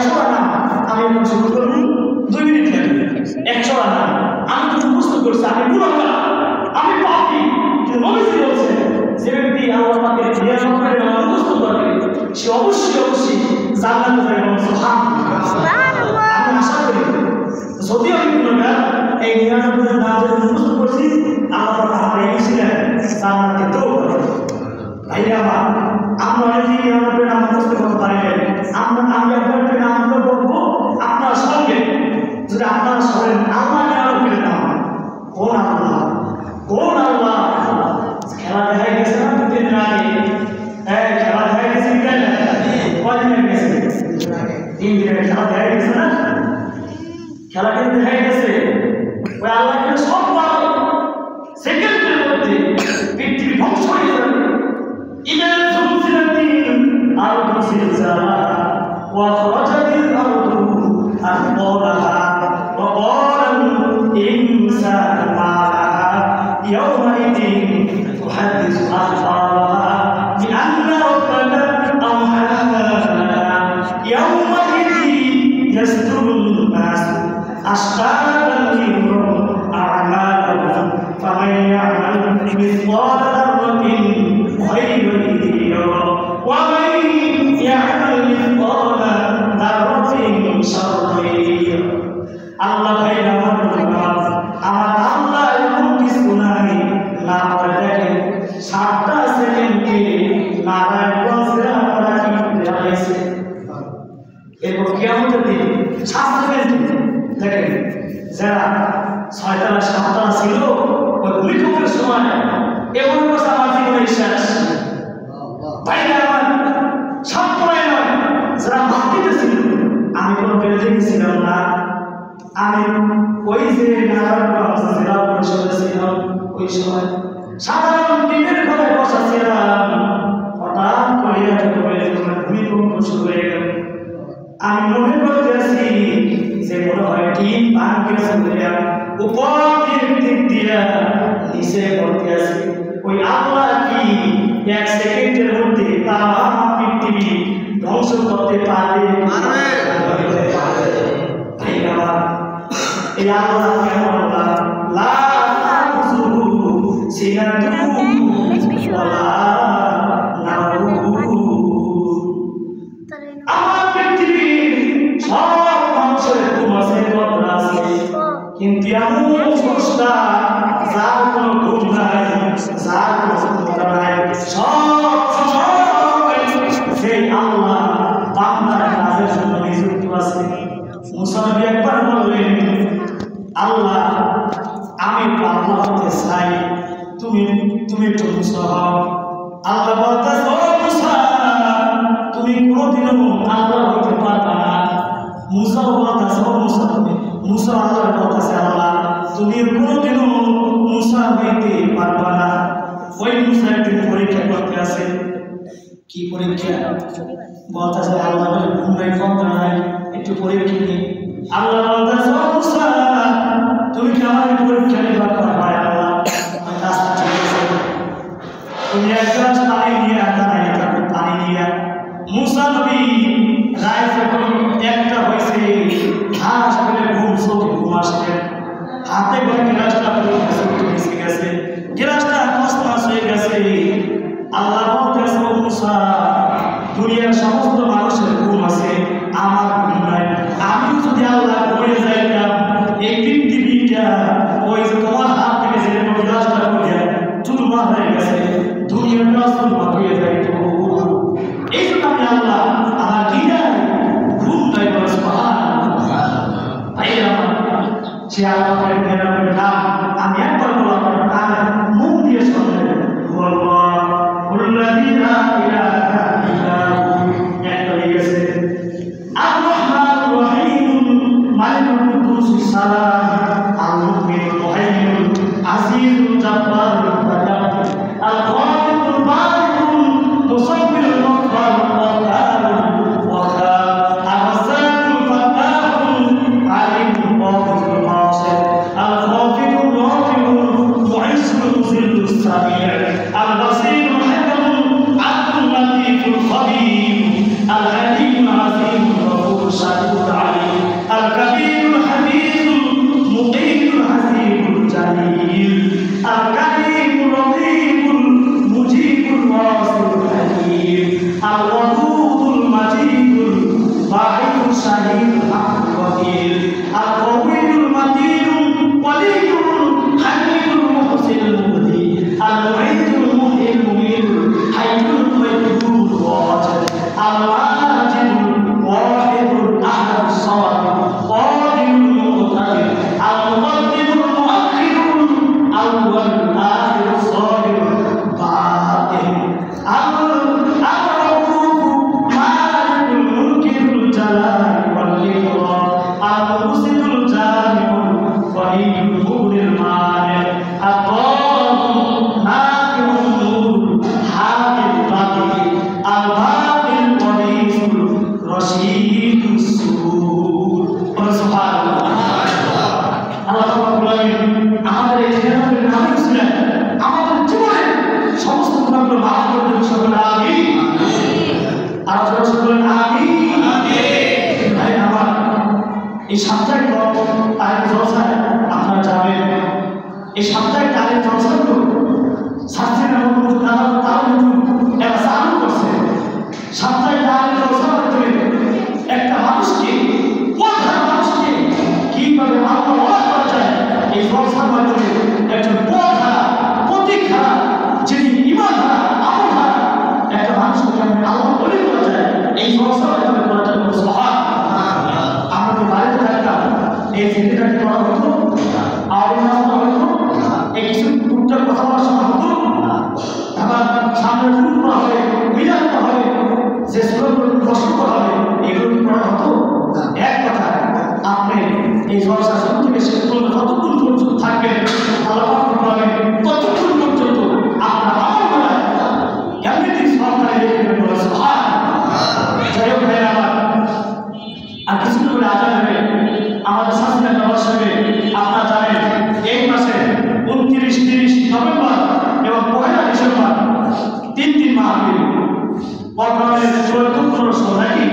100টা নাম আমি এখন শুরু করব 2 মিনিট লাগবে 100টা নাম আমি তো মুখস্থ করছি আমি গুনাহগার আমি পাপী কিন্তু নবীজি বলেছেন যে ব্যক্তি আল্লাহ পাকের 99 নাম মুখস্থ করবে সে অবশ্যই জান্নাতে যাবে সুবহানাল্লাহ আমি আশা করি যদিও আমি গুনাহগার এই 99 নাম যদি মুখস্থ করছি আল্লাহ পাক আমাকে দিয়েছিলেন জান্নাতে তো ভাইরা আমরা অনেকেই আমাদের নাম মুখস্থ করতে পারিনি আমি আপনাদের নাম বলবো আপনার সঙ্গে যদি আপনারা সবাই আল্লাহ নামের নাম কোন আল্লাহ খেলা দেখাই গেছে না 2 দিন আগে খেলা দেখাই গেছে কয়দিন আগে গেছে 3 দিন আগে খেলা দেখাই গেছে না খেলা কিন্তু দেখাই গেছে ওই আল্লাহ কিন্তু সব সেকেন্ডের মধ্যে পৃথিবী ধ্বংস হয়ে যাবে إذا زلزلت الأرض زلزالها وأخرجت الأرض أثقالها وقال الإنسان ما لها يومئذ تحدث أخبارها بأن ربك أوحى لها يومئذ يصدر الناس أشتاتا ليروا أعمالهم فمن يعمل مثقال ذرة خيرا يره ومن يعمل مثقال ذرة شرا يره আল্লাহ ভাইরা আমার আল্লাহ এমন কিছু নাই না করে দেখেন 7টা সেকেন্ডে নারায়ণগঞ্জে আমরা কি দেখাইছে এরপর কিয়ামতের দিন 7 সেকেন্ড দেখেন যারা 6তলা 7তলা ছিল ওই ভূমিকম্পের সময় এমন অবস্থা আমার জীবনে শেষ ভাইরা আমার সবসময় নয় যারা মাটিতে ছিল আমি কোনো বিল্ডিং ছিলাম না আমি ওই যে নারায়ণগঞ্জ জেলা পরিষদে ছিলাম ওই সময় সাধারণ টিনের ঘরে বসা ছিলাম হঠাৎ করে ভূমিকম্প শুরু হয়ে গেল আমি মনে করতেছি যে মনে হয় টিন ভাঙে উপর দিক দিয়ে নিচে পড়তে আছে ওই আল্লাহ কি 1 সেকেন্ডের মধ্যে তাম পৃথিবী ধ্বংস করতে পারবে এই আল্লাহ কেমন আল্লাহ লা তাখুযুহু সিনাতুন ওয়ালা নাউম আমার পৃথিবী সব মানুষের ঘুম আছে কথা আছে কিন্তু এমন স্রষ্টা যার কোনো ঘুম নাই যার কোনো ক্ষমতা নাই সব সময় সেই আল্লাহ বান্দার কাজের জন্য নিযুক্ত আছে মুসা নবী একবার বললেন আল্লাহ আমি তো আল্লাহ হতে চাই তুমি তো মুসা হও আল্লাহ বলতেছে ও মুসা তুমি কোনোদিনও আল্লাহ হতে পারবে না মুসা বলতেছে ও মুসা আল্লাহর বলতেছে আল্লাহ তুমি কোনোদিনও মুসা হইতে পারবে না ওই মুসা একদিন পরীক্ষা করতে আসে কি পরীক্ষা বলতেছে আল্লাহ বলে ঘুম নাই কথা নাই একটু পরীক্ষা নেই আল্লাহ বলতেছে ও মুসা তুমি কি আমার পরীক্ষা নেবা ভাই আল্লাহ আমি কাজটা ঠিক আছে তুমি এক গ্লাস পানি নিয়ে পানি নিয়ে মুসা নবী রায় যখন একটা হয়েছে ঘাস করে ঘুম চোখে ঘুম আসবে হাতে করে গ্লাসটা মিশে গেছে গ্লাসটা কসমাস হয়ে গেছে আল্লাহ বলতেছে ও মুসা দুনিয়ার সমস্ত মানুষের ঘুম আছে আমার ঘুম নাই আমিও যদি আল্লাহ ঘুমিয়ে যাইতাম এই পৃথিবীটা ওই যে তোমার হাত থেকে যেরকম গ্লাসটা করে চুরমার হয়ে গেছে দুনিয়াটা চুরমার হয়ে যাইত এই জন্য আমি আল্লাহ আমার দিদার ঘুম নাই বলছে সে আল্লাহর নাম আমি একবার বললাম তার মুখ দিয়ে শুনলেন একটা হয়ে গেছে আর-রহমানুর রহিম মালিকুল কুদ্দুস সালাম আল-মুমিনুল মুহাইমিনুল আজিজুল জাব্বারুল মুতাকাব্বির আল-খালিকুল বারিকুল মুসাব্বিহুল মুগফফারুল ওয়াকারুল ওয়াকার আর-রাজ্জাকুল ফাত্তাহুল আলিমুল কাদিরুল কাসির الشهيد الحق الوكيل القوي المتين ولي حميد المحسن المهدي المعيد المحيي المميت حي القيوم الواجد الماجد الواحد الاحد الصمد قادر المقتدر المقدم المؤخر الاول الاخر الظاهر الباطن الرؤوف مالك الملك ذو الجلال والاكرام المرسل الجامع الولي المغني المانع الضار نافع النور حامي الباقي الباقي القديس الرشيد السرور سبحان الله আল্লাহ রাব্বুল আলামিন আমাদের এই জীবনের নামে ছিলেন আমাদের জীবনে সমস্ত গুনাহগুলো মাফ করে দেন সকলে আমিন আর যারা সকলে আমিন আমিন ভাই আমার এই সাপ্তাহিক তারিখ জলসায় আপনারা যাবেন এই সাপ্তাহিক তারিখ জলসাগুলো শাস্ত্রীয় তারা একটা চালু করছে সাপ্তাহিক তারিখ জলসার মাধ্যমে একটা মানুষকে কিভাবে আল্লাহ করা যায় এই জলসার মাধ্যমে একজন প্রতীক হারা যিনি ইমান হারা আমল হারা একটা মানুষকে কেমন আল্লাহ বলে করা যায় এই জলসার মাধ্যমে করা যায় আমরা তো বাড়িতে থাকতাম এই জিনিসটাকে করা হতো আওয়াজ নাস্তা হতো এই কিছু টুকটাক কথা বলার সময় হতো আবার সামনে শুরু করা হবে মিলান করা হবে যে সুরগুলো প্রশ্ন করা হবে এগুলো করা হতো এক কথা আপনি এই জলসা শুরু থেকে শেষ পর্যন্ত কতক্ষণ পর্যন্ত থাকবেন আল্লাহ বলেন কতক্ষণ পর্যন্ত আপনার আমল করা এমনিতেই সরকারি দেখবেন বলে সুবহান যাই হোক ভাই আমার আর কিছু করে আজান হবে আমাদের শাসনের ব্যবস্থা হবে আপনারা জানেন এই মাসে 29-30 নভেম্বর এবং 1 ডিসেম্বর 3 মাহফিল বর্তমানে 14 নাকি